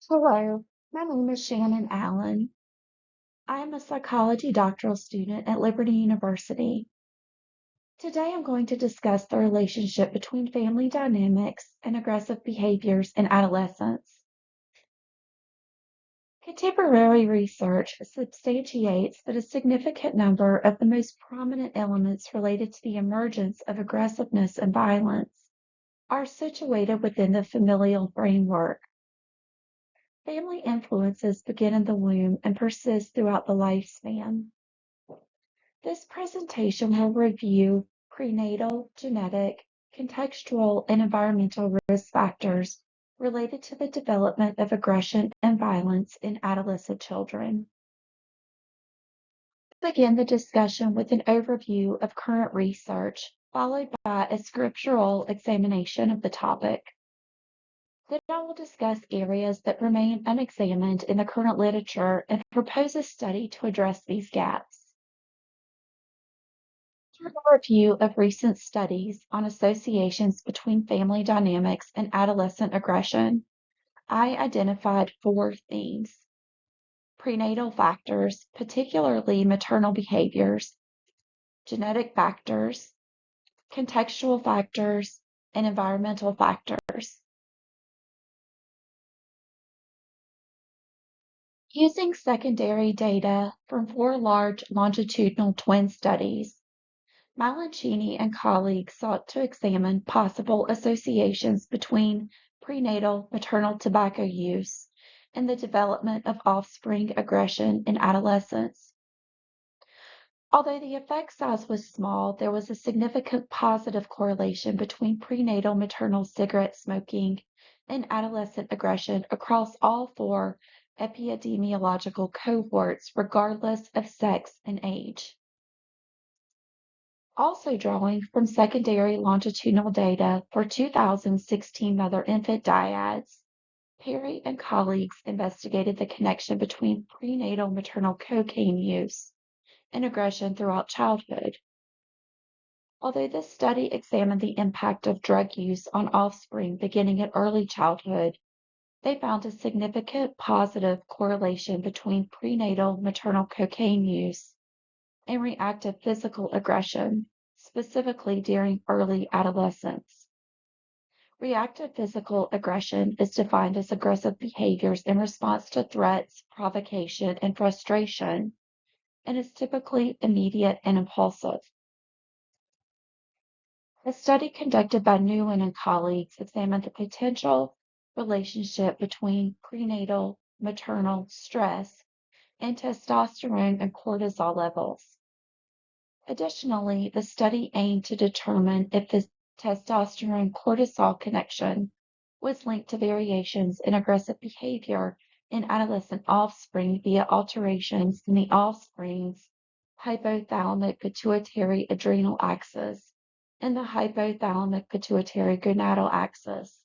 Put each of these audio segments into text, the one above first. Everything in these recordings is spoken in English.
Hello, my name is Shannon Allen. I am a psychology doctoral student at Liberty University. Today I'm going to discuss the relationship between family dynamics and aggressive behaviors in adolescence. Contemporary research substantiates that a significant number of the most prominent elements related to the emergence of aggressiveness and violence are situated within the familial framework. Family influences begin in the womb and persist throughout the lifespan. This presentation will review prenatal, genetic, contextual, and environmental risk factors related to the development of aggression and violence in adolescent children. Begin the discussion with an overview of current research, followed by a scriptural examination of the topic. Then I will discuss areas that remain unexamined in the current literature and propose a study to address these gaps. Through a review of recent studies on associations between family dynamics and adolescent aggression, I identified four themes: prenatal factors, particularly maternal behaviors, genetic factors, contextual factors, and environmental factors. Using secondary data from four large longitudinal twin studies, Malanchini and colleagues sought to examine possible associations between prenatal maternal tobacco use and the development of offspring aggression in adolescence. Although the effect size was small, there was a significant positive correlation between prenatal maternal cigarette smoking and adolescent aggression across all four epidemiological cohorts, regardless of sex and age. Also drawing from secondary longitudinal data for 2016 mother-infant dyads, Perry and colleagues investigated the connection between prenatal maternal cocaine use and aggression throughout childhood. Although this study examined the impact of drug use on offspring beginning at early childhood, they found a significant positive correlation between prenatal maternal cocaine use and reactive physical aggression, specifically during early adolescence. Reactive physical aggression is defined as aggressive behaviors in response to threats, provocation, and frustration, and is typically immediate and impulsive. A study conducted by Newland and colleagues examined the potential relationship between prenatal maternal stress and testosterone and cortisol levels. Additionally, the study aimed to determine if the testosterone-cortisol connection was linked to variations in aggressive behavior in adolescent offspring via alterations in the offspring's hypothalamic-pituitary-adrenal axis and the hypothalamic-pituitary-gonadal axis.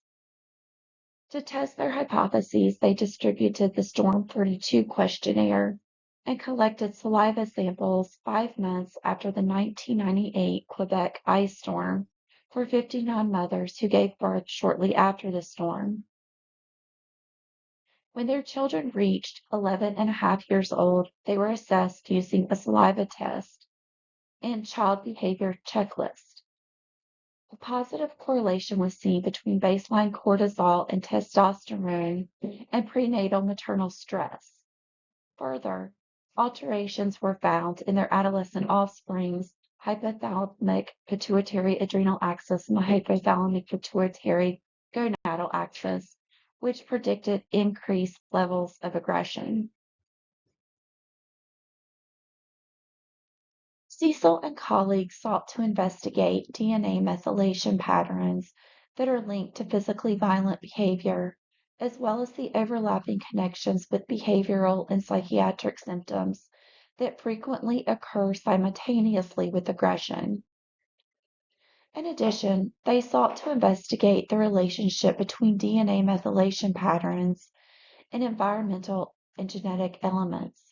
To test their hypotheses, they distributed the Storm 32 questionnaire and collected saliva samples 5 months after the 1998 Quebec ice storm for 59 mothers who gave birth shortly after the storm. When their children reached 11 and a half years old, they were assessed using a saliva test and child behavior checklist. A positive correlation was seen between baseline cortisol and testosterone and prenatal maternal stress. Further, alterations were found in their adolescent offspring's hypothalamic pituitary adrenal axis and the hypothalamic pituitary gonadal axis, which predicted increased levels of aggression. Cecil and colleagues sought to investigate DNA methylation patterns that are linked to physically violent behavior, as well as the overlapping connections with behavioral and psychiatric symptoms that frequently occur simultaneously with aggression. In addition, they sought to investigate the relationship between DNA methylation patterns and environmental and genetic elements.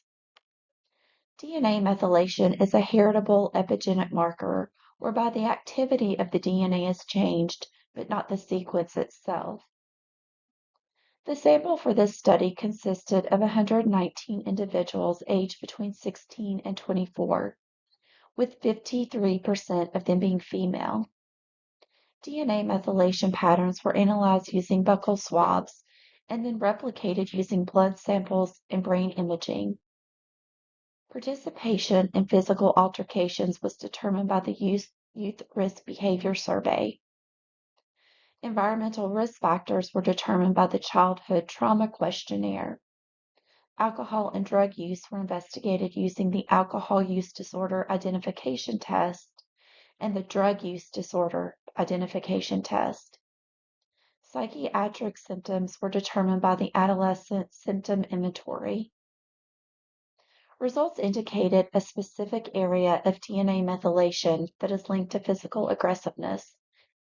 DNA methylation is a heritable epigenetic marker whereby the activity of the DNA is changed, but not the sequence itself. The sample for this study consisted of 119 individuals aged between 16 and 24, with 53% of them being female. DNA methylation patterns were analyzed using buccal swabs and then replicated using blood samples and brain imaging. Participation in physical altercations was determined by the Youth Risk Behavior Survey. Environmental risk factors were determined by the Childhood Trauma Questionnaire. Alcohol and drug use were investigated using the Alcohol Use Disorder Identification Test and the Drug Use Disorder Identification Test. Psychiatric symptoms were determined by the Adolescent Symptom Inventory. Results indicated a specific area of DNA methylation that is linked to physical aggressiveness,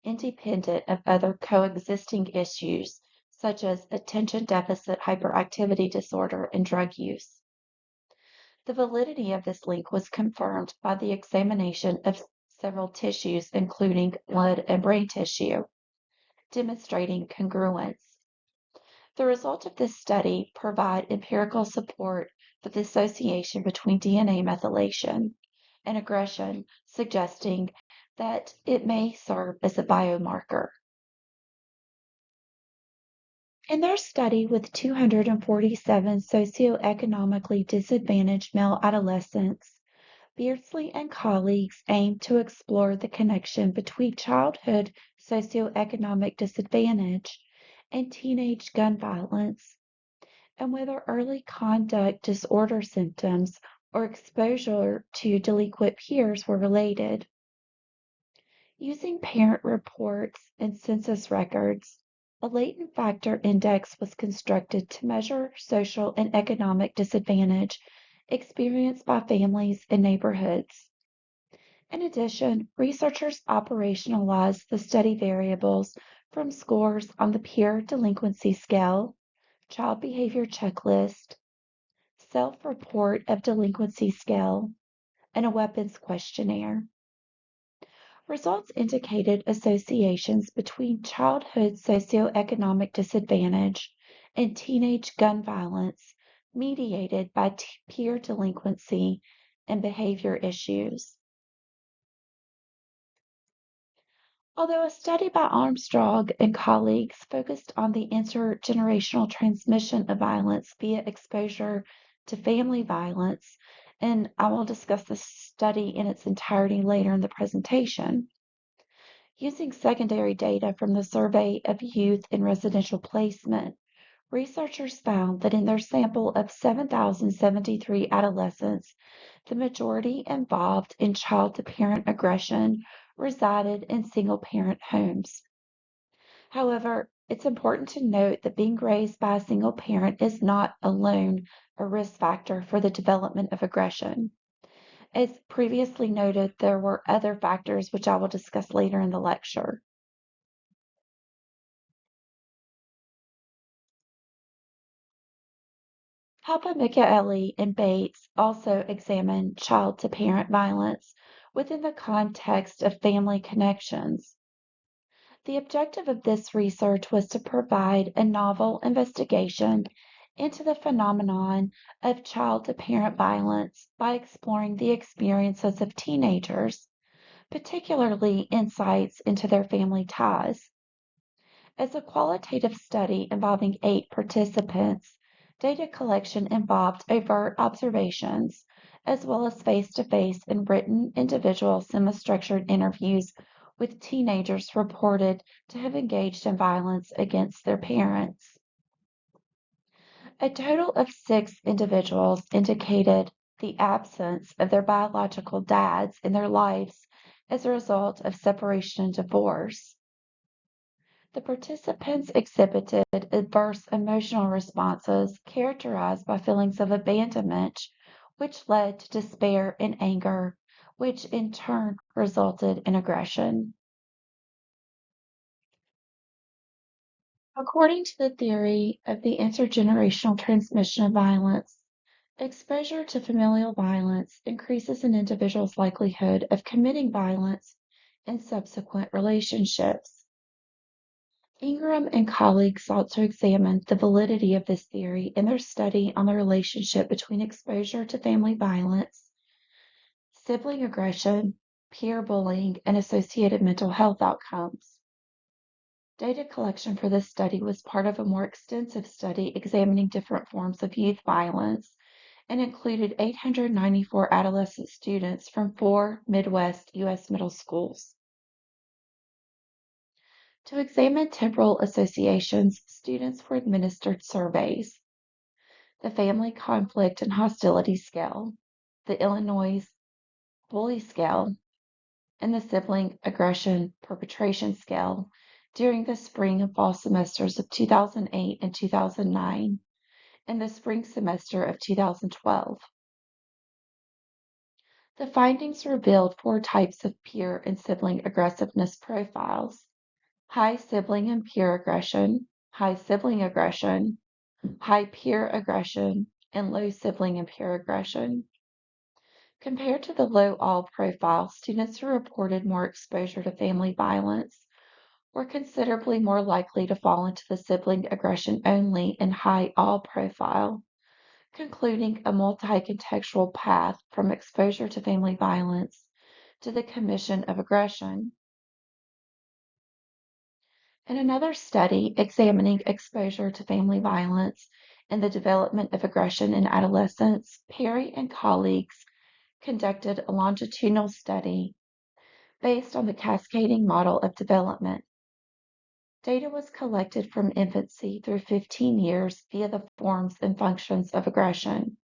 independent of other coexisting issues such as attention deficit hyperactivity disorder and drug use. The validity of this link was confirmed by the examination of several tissues, including blood and brain tissue, demonstrating congruence. The results of this study provide empirical support for the association between DNA methylation and aggression, suggesting that it may serve as a biomarker. In their study with 247 socioeconomically disadvantaged male adolescents, Beardsley and colleagues aimed to explore the connection between childhood socioeconomic disadvantage and teenage gun violence, and whether early conduct disorder symptoms or exposure to delinquent peers were related. Using parent reports and census records, a latent factor index was constructed to measure social and economic disadvantage experienced by families and neighborhoods. In addition, researchers operationalized the study variables from scores on the peer delinquency scale, child behavior checklist, self-report of delinquency scale, and a weapons questionnaire. Results indicated associations between childhood socioeconomic disadvantage and teenage gun violence mediated by peer delinquency and behavior issues. Although a study by Armstrong and colleagues focused on the intergenerational transmission of violence via exposure to family violence, and I will discuss this study in its entirety later in the presentation. Using secondary data from the Survey of Youth in Residential Placement, researchers found that in their sample of 7,073 adolescents, the majority involved in child-to-parent aggression resided in single-parent homes. However, it's important to note that being raised by a single parent is not alone a risk factor for the development of aggression. As previously noted, there were other factors which I will discuss later in the lecture. Papa Michaeli and Bates also examined child-to-parent violence within the context of family connections. The objective of this research was to provide a novel investigation into the phenomenon of child-to-parent violence by exploring the experiences of teenagers, particularly insights into their family ties. As a qualitative study involving 8 participants, data collection involved overt observations, as well as face-to-face and written individual semi-structured interviews with teenagers reported to have engaged in violence against their parents. A total of 6 individuals indicated the absence of their biological dads in their lives as a result of separation and divorce. The participants exhibited adverse emotional responses characterized by feelings of abandonment, which led to despair and anger, which in turn resulted in aggression. According to the theory of the intergenerational transmission of violence, exposure to familial violence increases an individual's likelihood of committing violence in subsequent relationships. Ingram and colleagues sought to examine the validity of this theory in their study on the relationship between exposure to family violence, sibling aggression, peer bullying, and associated mental health outcomes. Data collection for this study was part of a more extensive study examining different forms of youth violence and included 894 adolescent students from 4 Midwest U.S. middle schools. To examine temporal associations, students were administered surveys: the Family Conflict and Hostility Scale, the Illinois Bully Scale, and the Sibling Aggression Perpetration Scale during the spring and fall semesters of 2008 and 2009, and the spring semester of 2012. The findings revealed 4 types of peer and sibling aggressiveness profiles: high sibling and peer aggression, high sibling aggression, high peer aggression, and low sibling and peer aggression. Compared to the low all profile, students who reported more exposure to family violence were considerably more likely to fall into the sibling aggression only and high all profile, concluding a multi-contextual path from exposure to family violence to the commission of aggression. In another study examining exposure to family violence and the development of aggression in adolescents, Perry and colleagues conducted a longitudinal study based on the cascading model of development. Data was collected from infancy through 15 years via the forms and functions of aggression.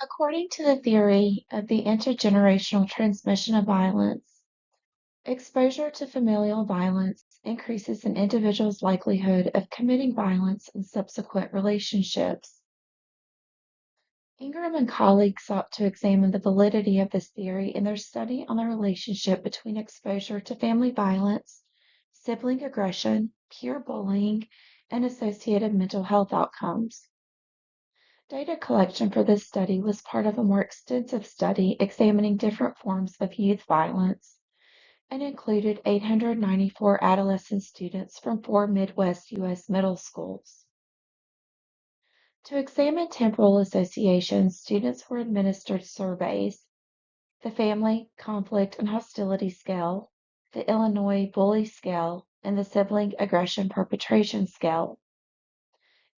According to the theory of the intergenerational transmission of violence, exposure to familial violence increases an individual's likelihood of committing violence in subsequent relationships. Ingram and colleagues sought to examine the validity of this theory in their study on the relationship between exposure to family violence, sibling aggression, peer bullying, and associated mental health outcomes. Data collection for this study was part of a more extensive study examining different forms of youth violence and included 894 adolescent students from 4 Midwest U.S. middle schools. To examine temporal associations, students were administered surveys: the Family Conflict and Hostility Scale, the Illinois Bully Scale, and the Sibling Aggression Perpetration Scale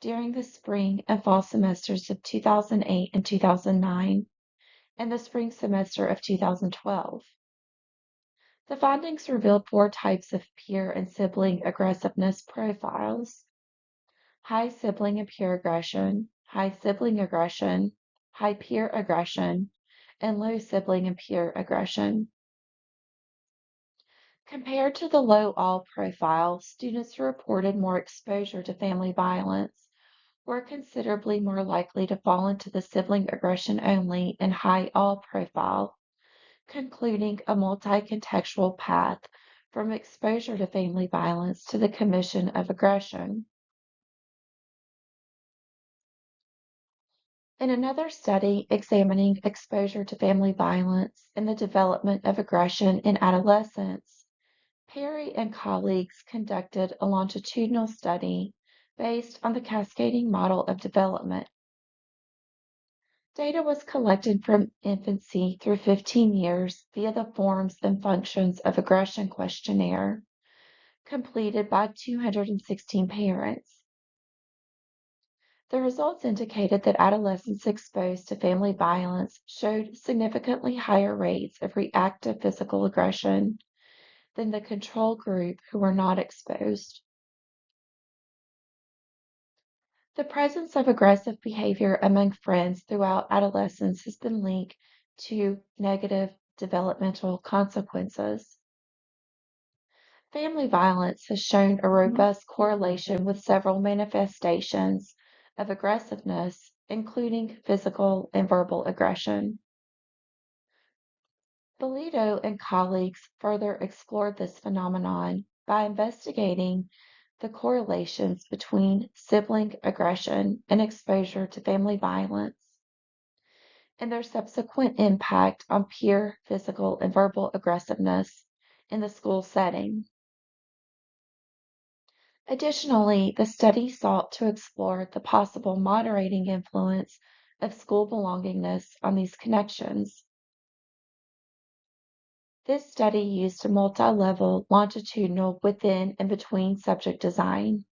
during the spring and fall semesters of 2008 and 2009, and the spring semester of 2012. The findings revealed 4 types of peer and sibling aggressiveness profiles: high sibling and peer aggression, high sibling aggression, high peer aggression, and low sibling and peer aggression. Compared to the low all profile, students who reported more exposure to family violence were considerably more likely to fall into the sibling aggression only and high all profile, concluding a multi-contextual path from exposure to family violence to the commission of aggression. In another study examining exposure to family violence and the development of aggression in adolescents, Perry and colleagues conducted a longitudinal study based on the cascading model of development. Data was collected from infancy through 15 years via the forms and functions of aggression questionnaire completed by 216 parents. The results indicated that adolescents exposed to family violence showed significantly higher rates of reactive physical aggression than the control group who were not exposed. The presence of aggressive behavior among friends throughout adolescence has been linked to negative developmental consequences. Family violence has shown a robust correlation with several manifestations of aggressiveness, including physical and verbal aggression. Bolito and colleagues further explored this phenomenon by investigating the correlations between sibling aggression and exposure to family violence and their subsequent impact on peer physical and verbal aggressiveness in the school setting. Additionally, the study sought to explore the possible moderating influence of school belongingness on these connections. This study used a multi-level longitudinal within and between subject design.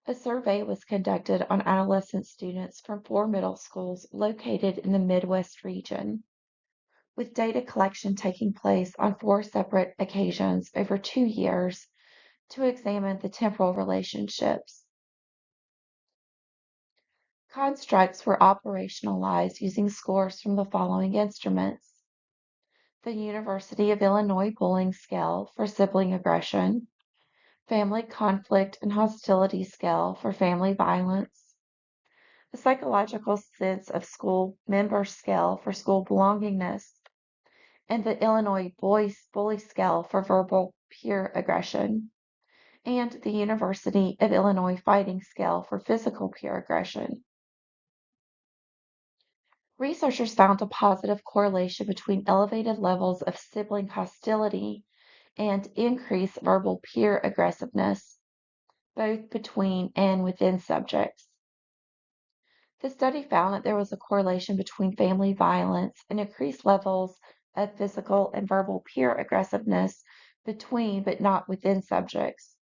A survey was conducted on adolescent students from 4 middle schools located in the Midwest region, with data collection taking place on 4 separate occasions over 2 years to examine the temporal relationships. Constructs were operationalized using scores from the following instruments: the University of Illinois Bullying Scale for sibling aggression, Family Conflict and Hostility Scale for family violence, the Psychological Sense of School Member Scale for school belongingness, and the Illinois Bully Scale for verbal peer aggression, and the University of Illinois Fighting Scale for physical peer aggression. Researchers found a positive correlation between elevated levels of sibling hostility and increased verbal peer aggressiveness, both between and within subjects. The study found that there was a correlation between family violence and increased levels of physical and verbal peer aggressiveness between but not within subjects.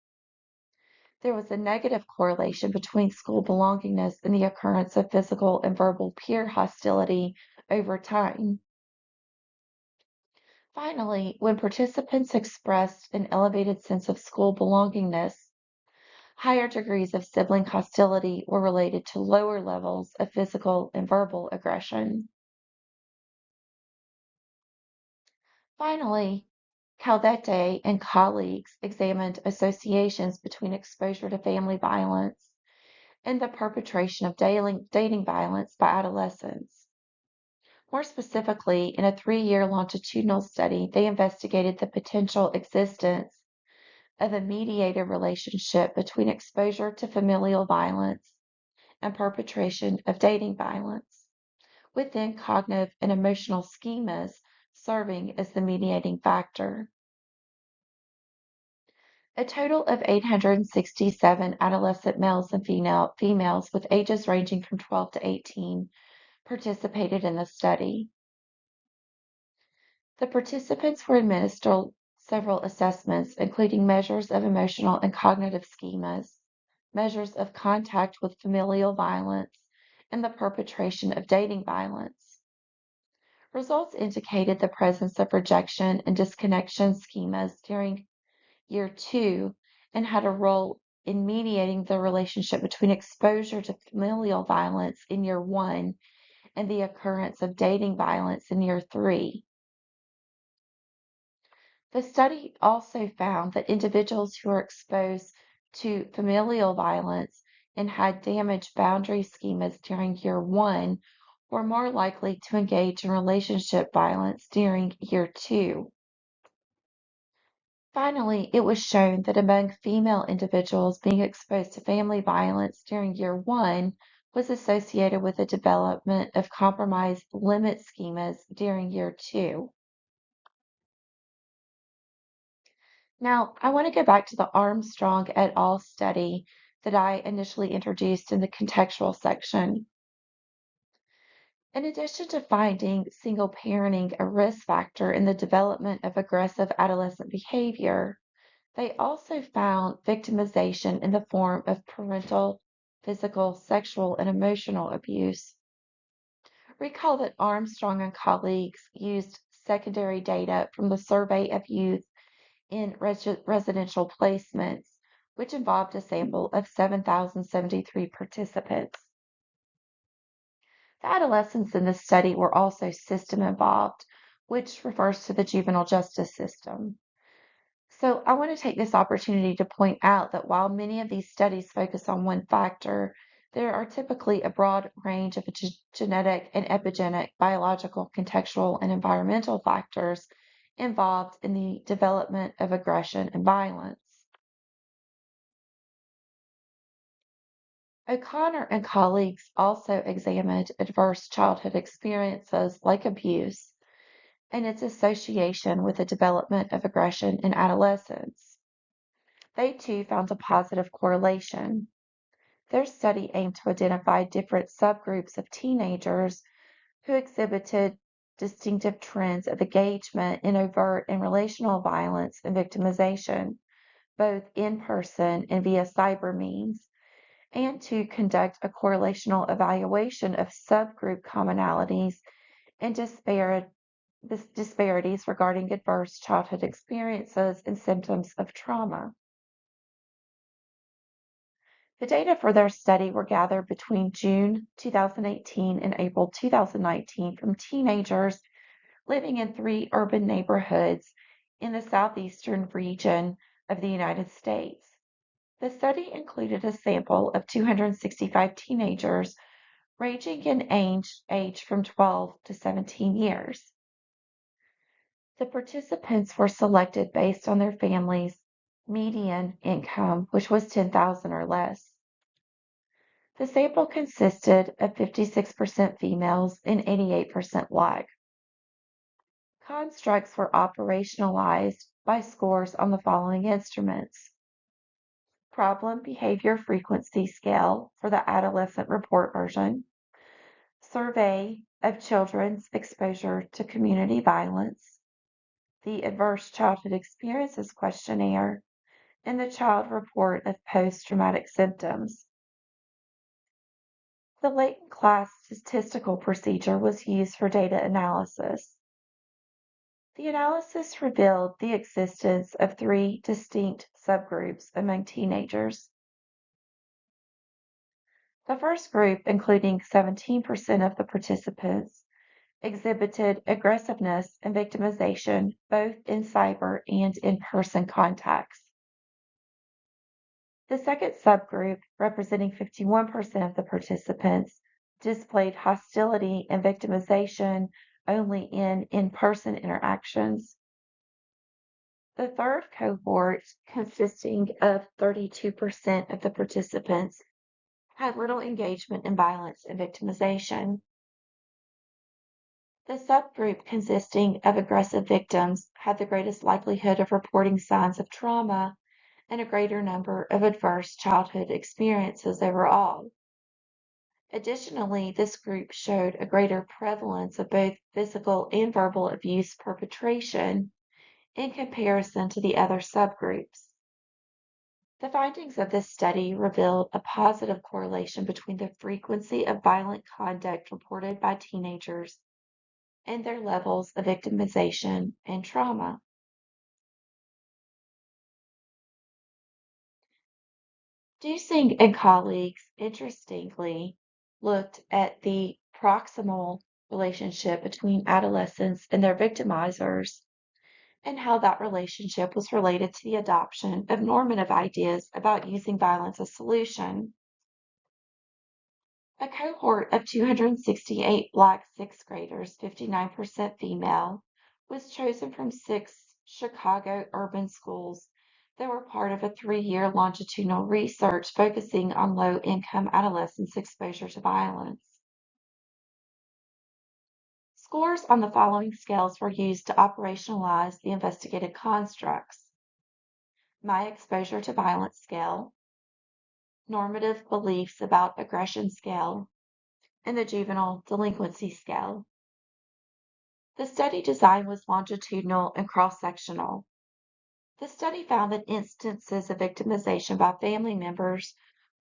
There was a negative correlation between school belongingness and the occurrence of physical and verbal peer hostility over time. Finally, when participants expressed an elevated sense of school belongingness, higher degrees of sibling hostility were related to lower levels of physical and verbal aggression. Finally, Caldete and colleagues examined associations between exposure to family violence and the perpetration of dating violence by adolescents. More specifically, in a 3-year longitudinal study, they investigated the potential existence of a mediated relationship between exposure to familial violence and perpetration of dating violence, within cognitive and emotional schemas serving as the mediating factor. A total of 867 adolescent males and females with ages ranging from 12 to 18 participated in the study. The participants were administered several assessments, including measures of emotional and cognitive schemas, measures of contact with familial violence, and the perpetration of dating violence. Results indicated the presence of rejection and disconnection schemas during year 2 and had a role in mediating the relationship between exposure to familial violence in year 1 and the occurrence of dating violence in year 3. The study also found that individuals who were exposed to familial violence and had damaged boundary schemas during year 1 were more likely to engage in relationship violence during year 2. Finally, it was shown that among female individuals being exposed to family violence during year 1 was associated with the development of compromised limit schemas during year 2. Now, I want to go back to the Armstrong et al. Study that I initially introduced in the contextual section. In addition to finding single parenting a risk factor in the development of aggressive adolescent behavior, they also found victimization in the form of parental, physical, sexual, and emotional abuse. Recall that Armstrong and colleagues used secondary data from the survey of youth in residential placements, which involved a sample of 7,073 participants. The adolescents in this study were also system involved, which refers to the juvenile justice system. So I want to take this opportunity to point out that while many of these studies focus on one factor, there are typically a broad range of genetic and epigenetic, biological, contextual, and environmental factors involved in the development of aggression and violence. O'Connor and colleagues also examined adverse childhood experiences like abuse and its association with the development of aggression in adolescence. They too found a positive correlation. Their study aimed to identify different subgroups of teenagers who exhibited distinctive trends of engagement in overt and relational violence and victimization, both in person and via cyber means, and to conduct a correlational evaluation of subgroup commonalities and disparities regarding adverse childhood experiences and symptoms of trauma. The data for their study were gathered between June 2018 and April 2019 from teenagers living in 3 urban neighborhoods in the southeastern region of the United States. The study included a sample of 265 teenagers ranging in age from 12 to 17 years. The participants were selected based on their family's median income, which was 10,000 or less. The sample consisted of 56% females and 88% Black. Constructs were operationalized by scores on the following instruments: Problem Behavior Frequency Scale for the adolescent report version, Survey of Children's Exposure to Community Violence, the Adverse Childhood Experiences Questionnaire, and the Child Report of Post-Traumatic Symptoms. The latent class statistical procedure was used for data analysis. The analysis revealed the existence of 3 distinct subgroups among teenagers. The first group, including 17% of the participants, exhibited aggressiveness and victimization both in cyber and in-person contacts. The second subgroup, representing 51% of the participants, displayed hostility and victimization only in in-person interactions. The third cohort, consisting of 32% of the participants, had little engagement in violence and victimization. The subgroup consisting of aggressive victims had the greatest likelihood of reporting signs of trauma and a greater number of adverse childhood experiences overall. Additionally, this group showed a greater prevalence of both physical and verbal abuse perpetration in comparison to the other subgroups. The findings of this study revealed a positive correlation between the frequency of violent conduct reported by teenagers and their levels of victimization and trauma. Dusing and colleagues, interestingly, looked at the proximal relationship between adolescents and their victimizers and how that relationship was related to the adoption of normative ideas about using violence as a solution. A cohort of 268 Black sixth graders, 59% female, was chosen from 6 Chicago urban schools that were part of a 3-year longitudinal research focusing on low-income adolescents' exposure to violence. Scores on the following scales were used to operationalize the investigated constructs: my exposure to violence scale, normative beliefs about aggression scale, and the juvenile delinquency scale. The study design was longitudinal and cross-sectional. The study found that instances of victimization by family members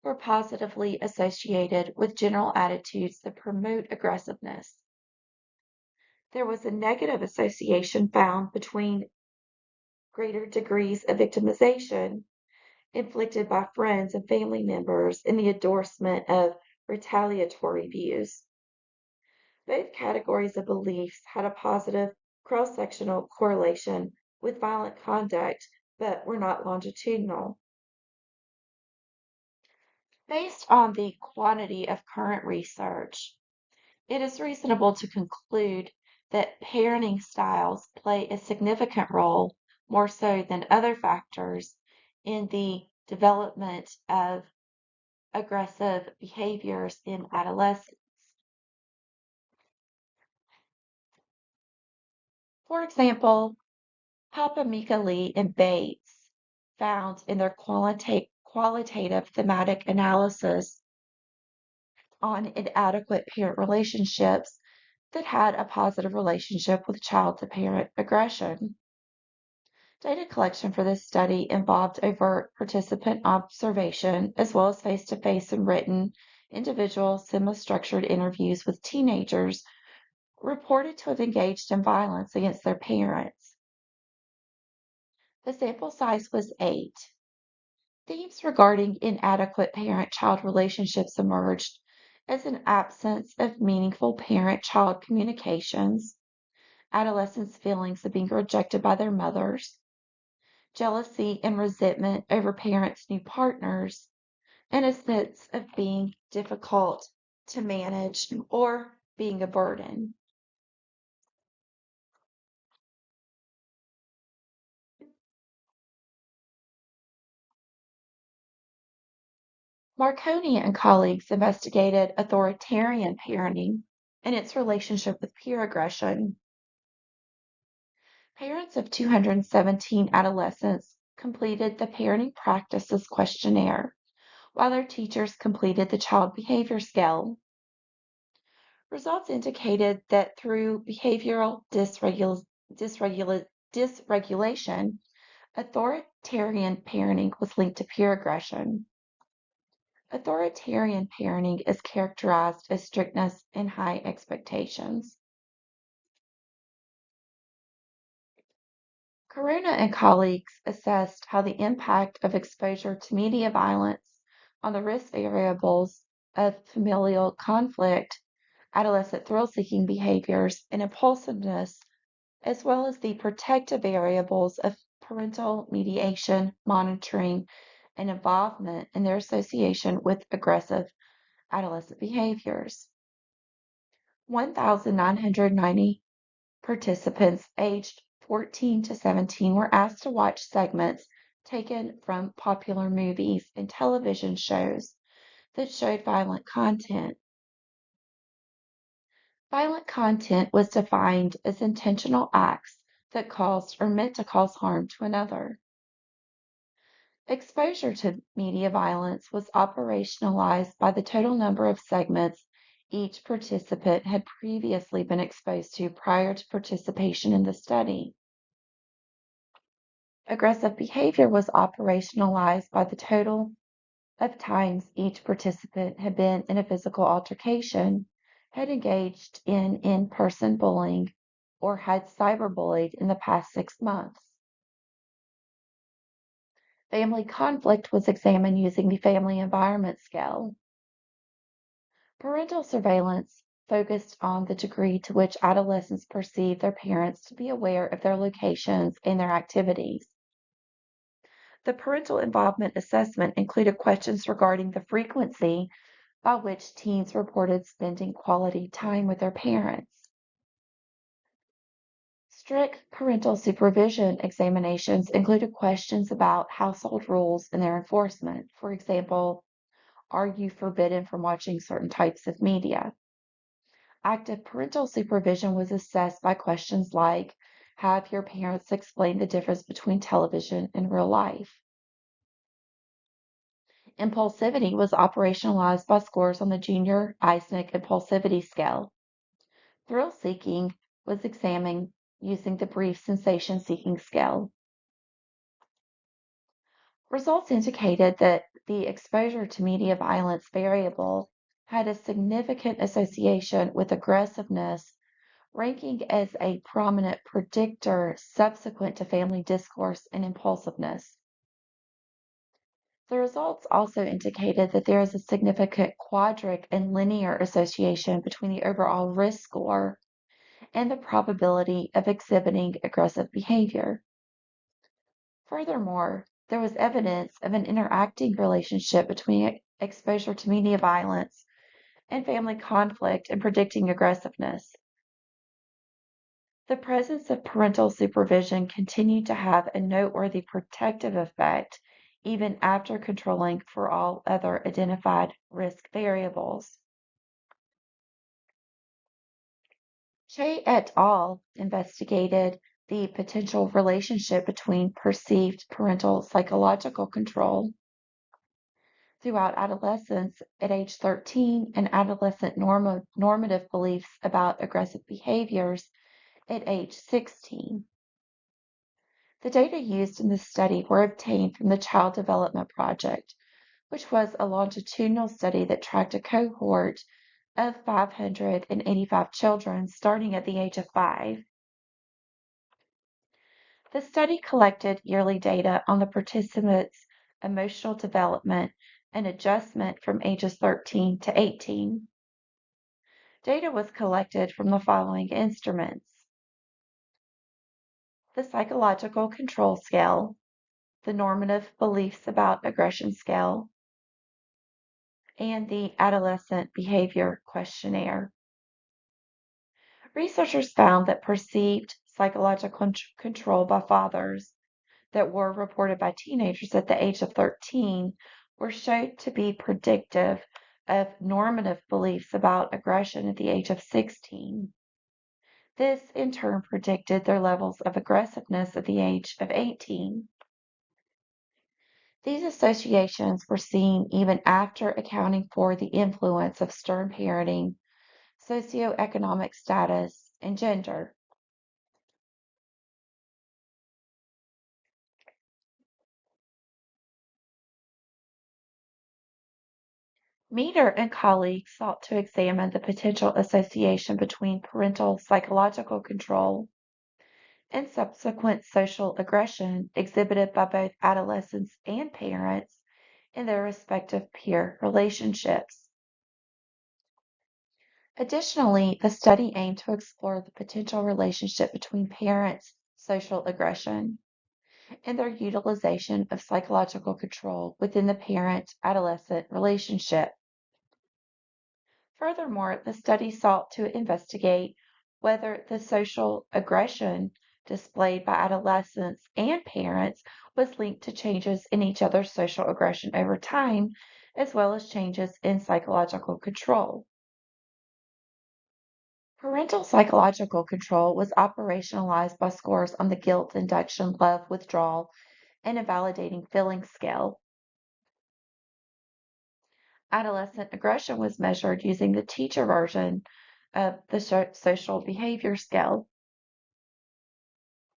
were positively associated with general attitudes that promote aggressiveness. There was a negative association found between greater degrees of victimization inflicted by friends and family members and the endorsement of retaliatory views. Both categories of beliefs had a positive cross-sectional correlation with violent conduct, but were not longitudinal. Based on the quantity of current research, it is reasonable to conclude that parenting styles play a significant role, more so than other factors, in the development of aggressive behaviors in adolescents. For example, Mika Lee and Bates found in their qualitative thematic analysis on inadequate parent relationships that had a positive relationship with child-to-parent aggression. Data collection for this study involved overt participant observation as well as face-to-face and written individual semi-structured interviews with teenagers reported to have engaged in violence against their parents. The sample size was 8. Themes regarding inadequate parent-child relationships emerged as an absence of meaningful parent-child communications, adolescents' feelings of being rejected by their mothers, jealousy and resentment over parents' new partners, and a sense of being difficult to manage or being a burden. Marconi and colleagues investigated authoritarian parenting and its relationship with peer aggression. Parents of 217 adolescents completed the Parenting Practices Questionnaire, while their teachers completed the Child Behavior Scale. Results indicated that through behavioral dysregulation, authoritarian parenting was linked to peer aggression. Authoritarian parenting is characterized as strictness and high expectations. Corona and colleagues assessed how the impact of exposure to media violence on the risk variables of familial conflict, adolescent thrill-seeking behaviors, and impulsiveness, as well as the protective variables of parental mediation, monitoring, and involvement in their association with aggressive adolescent behaviors. 1,990 participants aged 14 to 17 were asked to watch segments taken from popular movies and television shows that showed violent content. Violent content was defined as intentional acts that caused or meant to cause harm to another. Exposure to media violence was operationalized by the total number of segments each participant had previously been exposed to prior to participation in the study. Aggressive behavior was operationalized by the total of times each participant had been in a physical altercation, had engaged in in-person bullying, or had cyberbullied in the past 6 months. Family conflict was examined using the Family Environment Scale. Parental surveillance focused on the degree to which adolescents perceive their parents to be aware of their locations and their activities. The parental involvement assessment included questions regarding the frequency by which teens reported spending quality time with their parents. Strict parental supervision examinations included questions about household rules and their enforcement. For example, are you forbidden from watching certain types of media? Active parental supervision was assessed by questions like, have your parents explained the difference between television and real life? Impulsivity was operationalized by scores on the Junior Eisnick Impulsivity Scale. Thrill seeking was examined using the Brief Sensation Seeking Scale. Results indicated that the exposure to media violence variable had a significant association with aggressiveness, ranking as a prominent predictor subsequent to family discourse and impulsiveness. The results also indicated that there is a significant quadric and linear association between the overall risk score and the probability of exhibiting aggressive behavior. Furthermore, there was evidence of an interacting relationship between exposure to media violence and family conflict in predicting aggressiveness. The presence of parental supervision continued to have a noteworthy protective effect even after controlling for all other identified risk variables. Che et al. Investigated the potential relationship between perceived parental psychological control throughout adolescence at age 13 and adolescent normative beliefs about aggressive behaviors at age 16. The data used in this study were obtained from the Child Development Project, which was a longitudinal study that tracked a cohort of 585 children starting at the age of 5. The study collected yearly data on the participants' emotional development and adjustment from ages 13 to 18. Data was collected from the following instruments: the Psychological Control Scale, the Normative Beliefs About Aggression Scale, and the Adolescent Behavior Questionnaire. Researchers found that perceived psychological control by fathers that were reported by teenagers at the age of 13 were shown to be predictive of normative beliefs about aggression at the age of 16. This, in turn, predicted their levels of aggressiveness at the age of 18. These associations were seen even after accounting for the influence of stern parenting, socioeconomic status, and gender. Meter and colleagues sought to examine the potential association between parental psychological control and subsequent social aggression exhibited by both adolescents and parents in their respective peer relationships. Additionally, the study aimed to explore the potential relationship between parents' social aggression and their utilization of psychological control within the parent-adolescent relationship. Furthermore, the study sought to investigate whether the social aggression displayed by adolescents and parents was linked to changes in each other's social aggression over time, as well as changes in psychological control. Parental psychological control was operationalized by scores on the guilt induction love withdrawal and a validating feeling scale. Adolescent aggression was measured using the teacher version of the social behavior scale.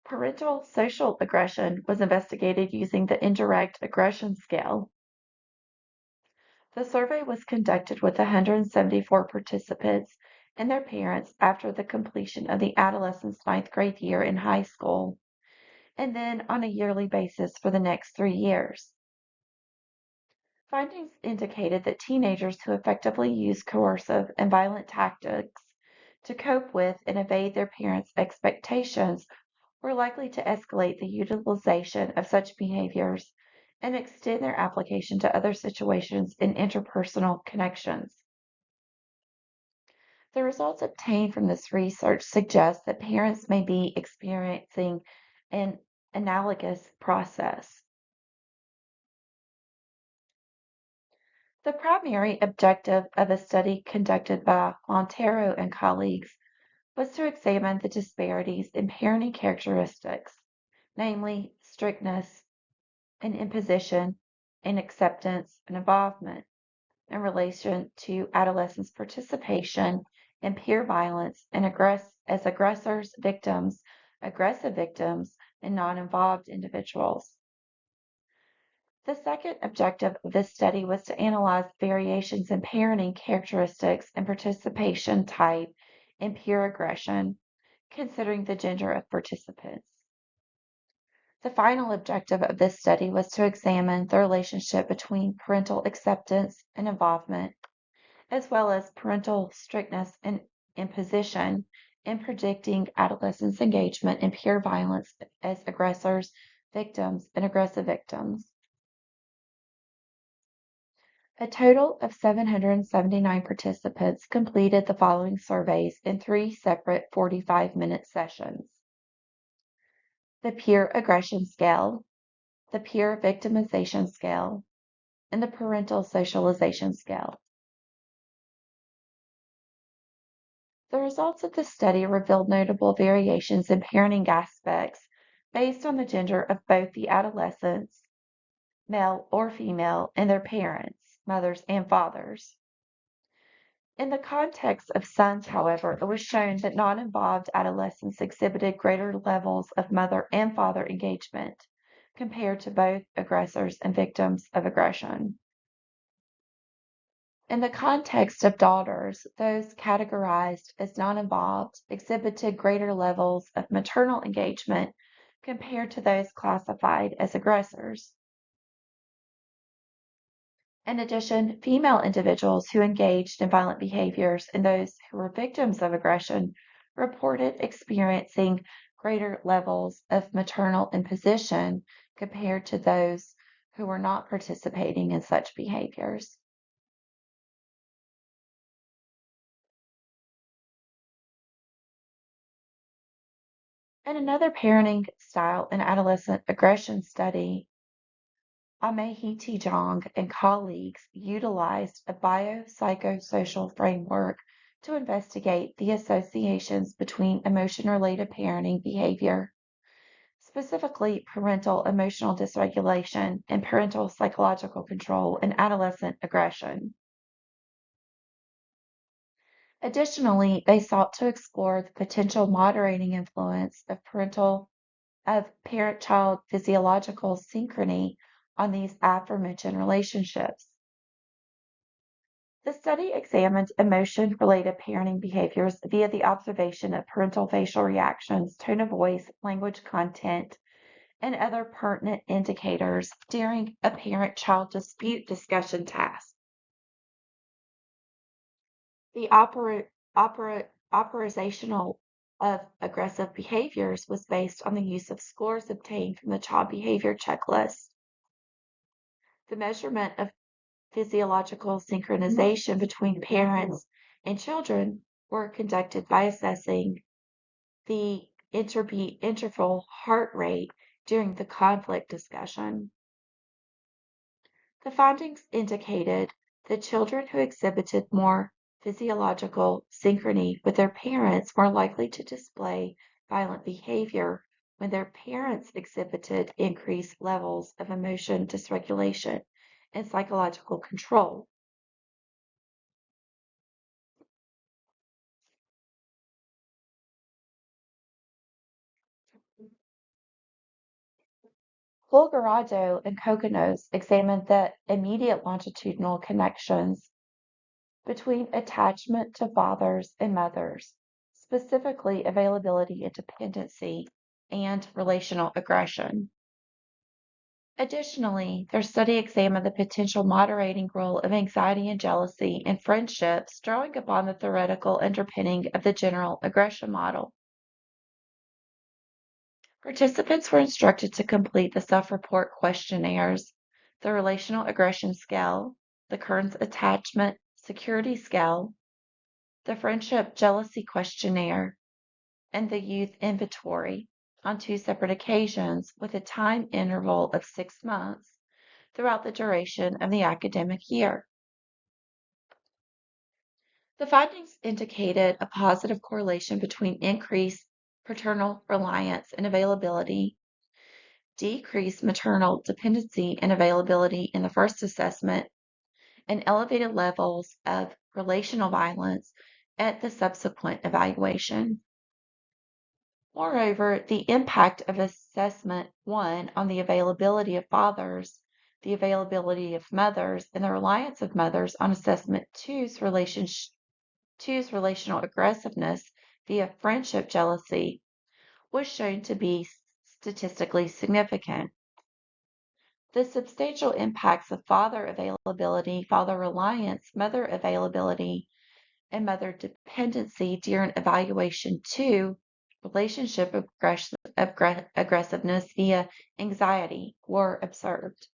Parental social aggression was investigated using the indirect aggression scale. The survey was conducted with 174 participants and their parents after the completion of the adolescent's ninth grade year in high school, and then on a yearly basis for the next 3 years. Findings indicated that teenagers who effectively use coercive and violent tactics to cope with and evade their parents' expectations were likely to escalate the utilization of such behaviors and extend their application to other situations in interpersonal connections. The results obtained from this research suggest that parents may be experiencing an analogous process. The primary objective of a study conducted by Montero and colleagues was to examine the disparities in parenting characteristics, namely strictness and imposition and acceptance and involvement in relation to adolescents' participation in peer violence and as aggressors, victims, aggressive victims, and non-involved individuals. The second objective of this study was to analyze variations in parenting characteristics and participation type in peer aggression, considering the gender of participants. The final objective of this study was to examine the relationship between parental acceptance and involvement, as well as parental strictness and imposition in predicting adolescents' engagement in peer violence as aggressors, victims, and aggressive victims. A total of 779 participants completed the following surveys in 3 separate 45-minute sessions: the peer aggression scale, the peer victimization scale, and the parental socialization scale. The results of the study revealed notable variations in parenting aspects based on the gender of both the adolescents, male or female, and their parents, mothers and fathers. In the context of sons, however, it was shown that non-involved adolescents exhibited greater levels of mother and father engagement compared to both aggressors and victims of aggression. In the context of daughters, those categorized as non-involved exhibited greater levels of maternal engagement compared to those classified as aggressors. In addition, female individuals who engaged in violent behaviors and those who were victims of aggression reported experiencing greater levels of maternal imposition compared to those who were not participating in such behaviors. In another parenting style and adolescent aggression study, Amehiti Jong and colleagues utilized a biopsychosocial framework to investigate the associations between emotion-related parenting behavior, specifically parental emotional dysregulation and parental psychological control in adolescent aggression. Additionally, they sought to explore the potential moderating influence of parent-child physiological synchrony on these aforementioned relationships. The study examined emotion-related parenting behaviors via the observation of parental facial reactions, tone of voice, language content, and other pertinent indicators during a parent-child dispute discussion task. The operational of aggressive behaviors was based on the use of scores obtained from the child behavior checklist. The measurement of physiological synchronization between parents and children were conducted by assessing the interbeat interval heart rate during the conflict discussion. The findings indicated that children who exhibited more physiological synchrony with their parents were likely to display violent behavior when their parents exhibited increased levels of emotion dysregulation and psychological control. Folgorado and Kokonos examined the immediate longitudinal connections between attachment to fathers and mothers, specifically availability and dependency, and relational aggression. Additionally, their study examined the potential moderating role of anxiety and jealousy in friendships, drawing upon the theoretical underpinning of the general aggression model. Participants were instructed to complete the self-report questionnaires, the relational aggression scale, the Kearns attachment security scale, the friendship jealousy questionnaire, and the youth inventory on 2 separate occasions with a time interval of 6 months throughout the duration of the academic year. The findings indicated a positive correlation between increased paternal reliance and availability decreased maternal dependency and availability in the first assessment, and elevated levels of relational violence at the subsequent evaluation. Moreover, the impact of assessment one on the availability of fathers, the availability of mothers, and the reliance of mothers on assessment two's relational aggressiveness via friendship jealousy was shown to be statistically significant. The substantial impacts of father availability, father reliance, mother availability, and mother dependency during evaluation two, relationship aggressiveness via anxiety, were observed.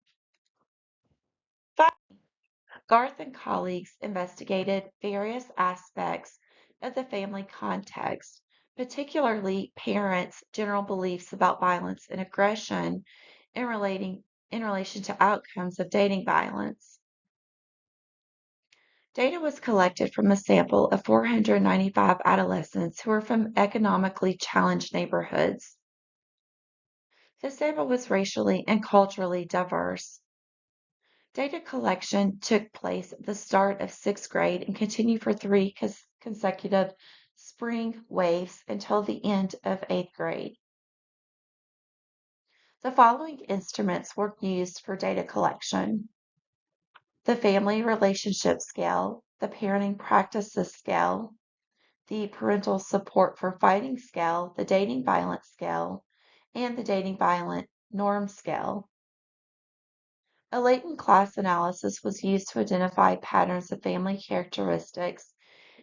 Garth and colleagues investigated various aspects of the family context, particularly parents' general beliefs about violence and aggression in relation to outcomes of dating violence. Data was collected from a sample of 495 adolescents who were from economically challenged neighborhoods. The sample was racially and culturally diverse. Data collection took place at the start of sixth grade and continued for three consecutive spring waves until the end of eighth grade. The following instruments were used for data collection: the Family Relationship Scale, the Parenting Practices Scale, the Parental Support for Fighting Scale, the Dating Violence Scale, and the Dating Violent Norm Scale. A latent class analysis was used to identify patterns of family characteristics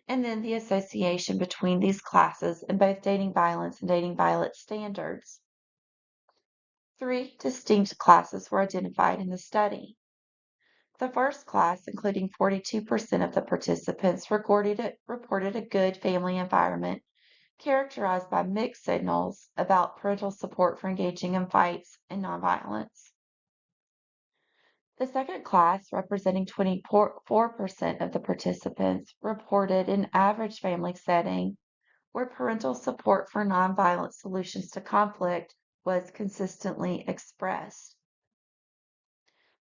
and then the association between these classes in both dating violence and dating violence standards. Three distinct classes were identified in the study. The first class, including 42% of the participants, reported a good family environment characterized by mixed signals about parental support for engaging in fights and nonviolence. The second class, representing 24% of the participants, reported an average family setting where parental support for nonviolent solutions to conflict was consistently expressed.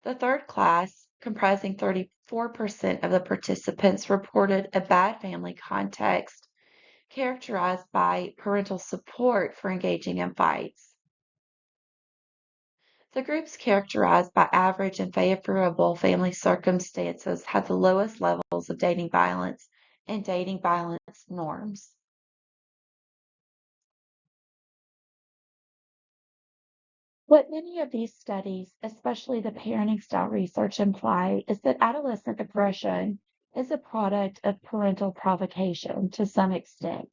The third class, comprising 34% of the participants, reported a bad family context characterized by parental support for engaging in fights. The groups characterized by average and favorable family circumstances had the lowest levels of dating violence and dating violence norms. What many of these studies, especially the parenting style research, imply is that adolescent aggression is a product of parental provocation to some extent.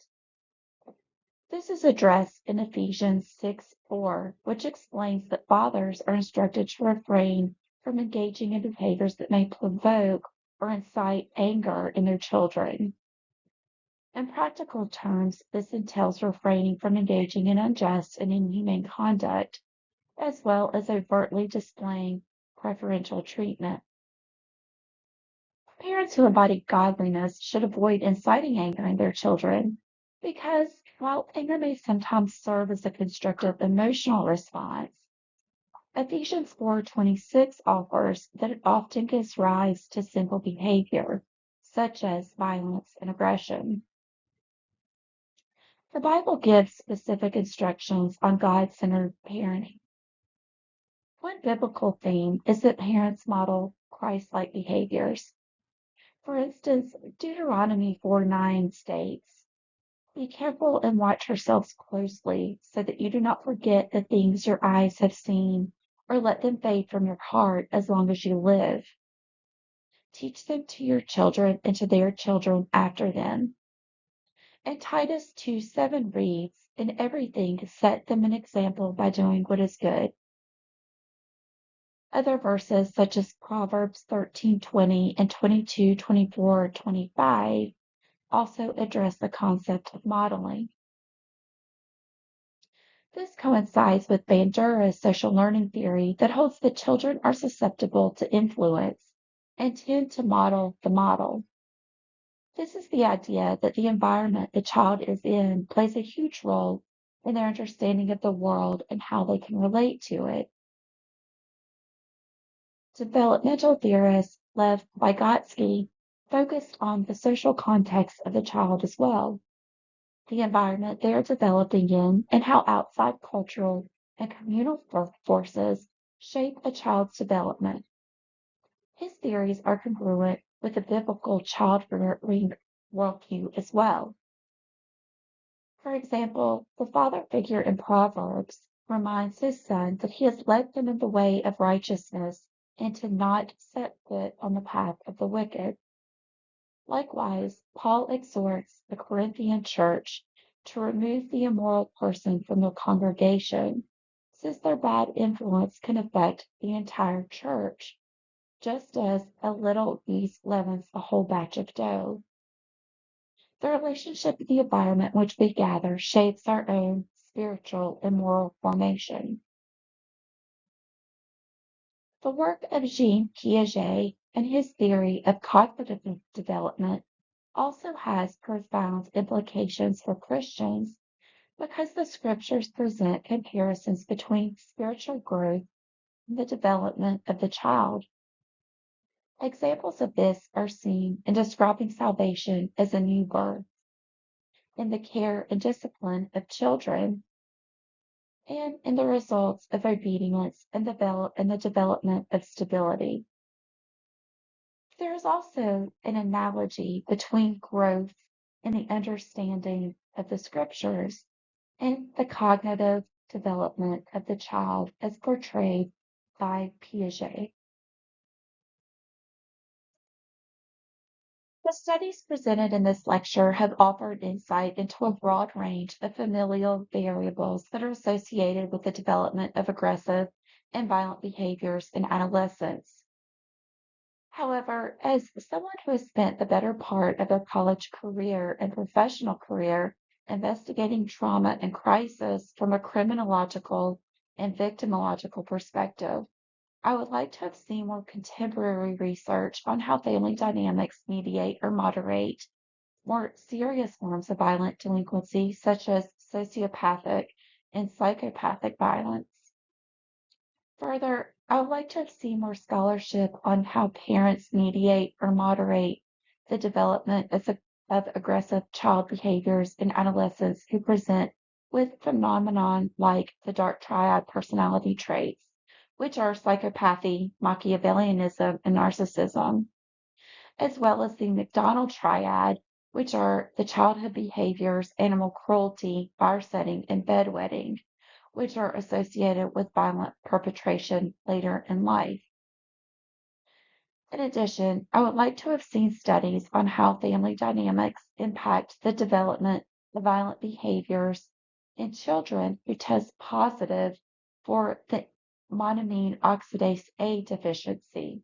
This is addressed in Ephesians 6:4, which explains that fathers are instructed to refrain from engaging in behaviors that may provoke or incite anger in their children. In practical terms, this entails refraining from engaging in unjust and inhumane conduct, as well as overtly displaying preferential treatment. Parents who embody godliness should avoid inciting anger in their children because while anger may sometimes serve as a constructive emotional response, Ephesians 4:26 offers that it often gives rise to sinful behavior, such as violence and aggression. The Bible gives specific instructions on God-centered parenting. One biblical theme is that parents model Christ-like behaviors. For instance, Deuteronomy 4:9 states, "Be careful and watch yourselves closely so that you do not forget the things your eyes have seen or let them fade from your heart as long as you live. Teach them to your children and to their children after them." And Titus 2:7 reads, "In everything set them an example by doing what is good." Other verses such as Proverbs 13:20 and 22:24-25 also address the concept of modeling. This coincides with Bandura's social learning theory that holds that children are susceptible to influence and tend to model the model. This is the idea that the environment the child is in plays a huge role in their understanding of the world and how they can relate to it. Developmental theorist Lev Vygotsky focused on the social context of the child as well, the environment they are developing in, and how outside cultural and communal forces shape a child's development. His theories are congruent with the biblical child-rearing worldview as well. For example, the father figure in Proverbs reminds his son that he has led them in the way of righteousness and to not set foot on the path of the wicked. Likewise, Paul exhorts the Corinthian church to remove the immoral person from their congregation, since their bad influence can affect the entire church, just as a little yeast leavens a whole batch of dough. The relationship with the environment in which we gather shapes our own spiritual and moral formation. The work of Jean Piaget and his theory of cognitive development also has profound implications for Christians because the scriptures present comparisons between spiritual growth and the development of the child. Examples of this are seen in describing salvation as a new birth, in the care and discipline of children, and in the results of obedience and the development of stability. There is also an analogy between growth in the understanding of the scriptures and the cognitive development of the child as portrayed by Piaget. The studies presented in this lecture have offered insight into a broad range of familial variables that are associated with the development of aggressive and violent behaviors in adolescents. However, as someone who has spent the better part of their college career and professional career investigating trauma and crisis from a criminological and victimological perspective, I would like to have seen more contemporary research on how family dynamics mediate or moderate more serious forms of violent delinquency, such as sociopathic and psychopathic violence. Further, I would like to have seen more scholarship on how parents mediate or moderate the development of aggressive child behaviors in adolescents who present with phenomenon like the dark triad personality traits, which are psychopathy, Machiavellianism, and narcissism, as well as the McDonald triad, which are the childhood behaviors, animal cruelty, fire setting, and bedwetting, which are associated with violent perpetration later in life. In addition, I would like to have seen studies on how family dynamics impact the development of violent behaviors in children who test positive for the monoamine oxidase A deficiency.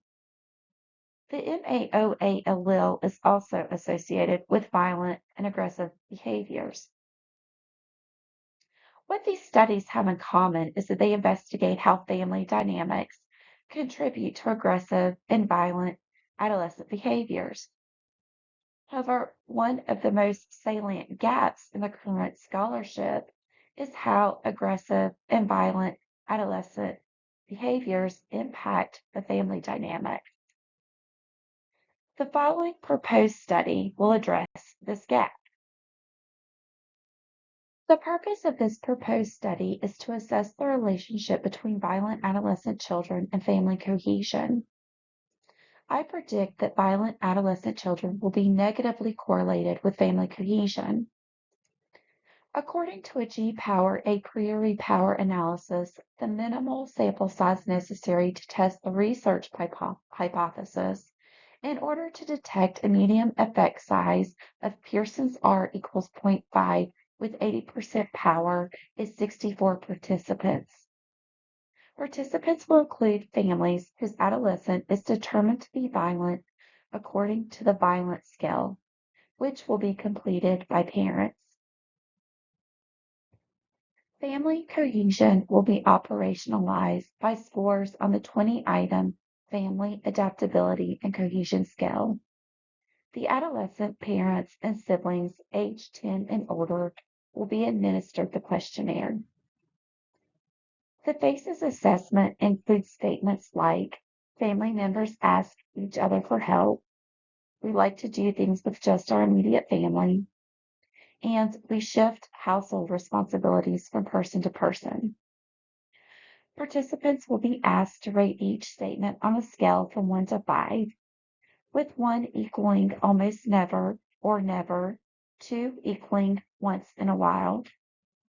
The MAOA allele is also associated with violent and aggressive behaviors. What these studies have in common is that they investigate how family dynamics contribute to aggressive and violent adolescent behaviors. However, one of the most salient gaps in the current scholarship is how aggressive and violent adolescent behaviors impact the family dynamic. The following proposed study will address this gap. The purpose of this proposed study is to assess the relationship between violent adolescent children and family cohesion. I predict that violent adolescent children will be negatively correlated with family cohesion. According to a G-power a priori power analysis, the minimal sample size necessary to test the research hypothesis in order to detect a medium effect size of Pearson's R equals 0.5 with 80% power is 64 participants. Participants will include families whose adolescent is determined to be violent according to the violence scale, which will be completed by parents. Family cohesion will be operationalized by scores on the 20-item Family Adaptability and Cohesion Scale. The adolescent parents and siblings aged 10 and older will be administered the questionnaire. The FACES assessment includes statements like family members ask each other for help, we like to do things with just our immediate family, and we shift household responsibilities from person to person. Participants will be asked to rate each statement on a scale from 1 to 5, with 1 equaling almost never or never, 2 equaling once in a while,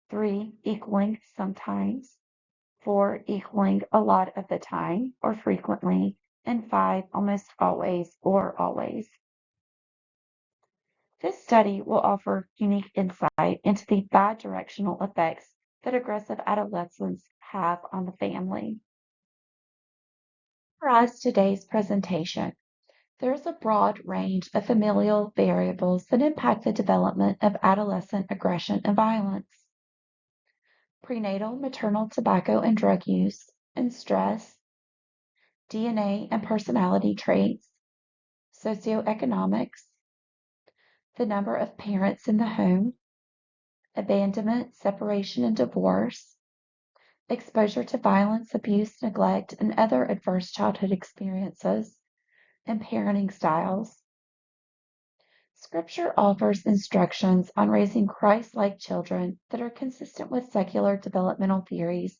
3 equaling sometimes, 4 equaling a lot of the time or frequently, and 5 almost always or always. This study will offer unique insight into the bi-directional effects that aggressive adolescents have on the family. For us, today's presentation, there is a broad range of familial variables that impact the development of adolescent aggression and violence. Prenatal maternal tobacco and drug use and stress, DNA and personality traits, socioeconomics, the number of parents in the home, abandonment, separation, and divorce, exposure to violence, abuse, neglect, and other adverse childhood experiences, and parenting styles. Scripture offers instructions on raising Christ-like children that are consistent with secular developmental theories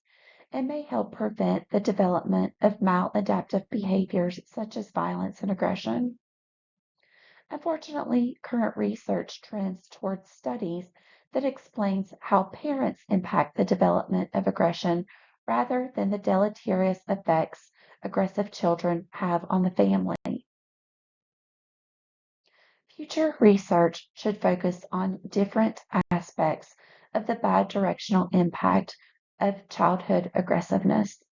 and may help prevent the development of maladaptive behaviors such as violence and aggression. Unfortunately, current research trends towards studies that explains how parents impact the development of aggression rather than the deleterious effects aggressive children have on the family. Future research should focus on different aspects of the bi-directional impact of childhood aggressiveness.